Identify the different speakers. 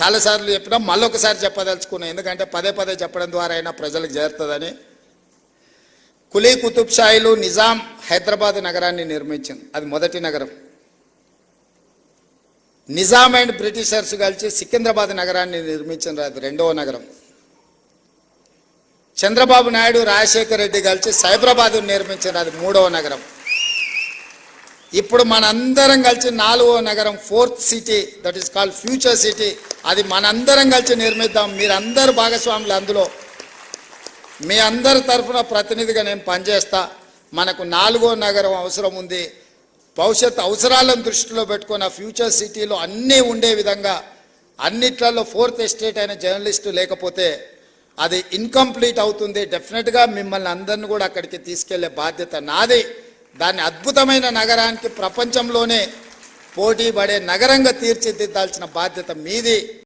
Speaker 1: చాలాసార్లు చెప్పినా మళ్ళొకసారి చెప్పదలుచుకున్నాను, ఎందుకంటే పదే పదే చెప్పడం ద్వారా అయినా ప్రజలకు చేరుతుందని. కులీ కుతుబ్ షాయిలు నిజాం హైదరాబాద్ నగరాన్ని నిర్మించింది. అది మొదటి నగరం. నిజాం అండ్ బ్రిటిషర్స్ కలిసి సికింద్రాబాద్ నగరాన్ని నిర్మించింది. అది రెండవ నగరం. చంద్రబాబు నాయుడు రాజశేఖర రెడ్డి కలిసి సైబరాబాద్ నిర్మించారు. అది మూడవ నగరం. ఇప్పుడు మనందరం కలిసి నాలుగవ నగరం, fourth city, that is called future city. అది మనందరం కలిసి నిర్మిద్దాం. మీరందరూ భాగస్వాములు అందులో. మీ అందరి తరఫున ప్రతినిధిగా నేను పనిచేస్తా. మనకు నాలుగో నగరం అవసరం ఉంది. భవిష్యత్ అవసరాలను దృష్టిలో పెట్టుకుని ఆ ఫ్యూచర్ సిటీలో అన్నీ ఉండే విధంగా, అన్నిట్లలో ఫోర్త్ ఎస్టేట్ అయిన జర్నలిస్టు లేకపోతే అది ఇన్కంప్లీట్ అవుతుంది. డెఫినెట్గా మిమ్మల్ని అందరిని కూడా అక్కడికి తీసుకెళ్లే బాధ్యత నాది. దాన్ని అద్భుతమైన నగరానికి ప్రపంచంలోనే పోటీ పడే నగరంగా తీర్చిదిద్దాల్సిన బాధ్యత మీది.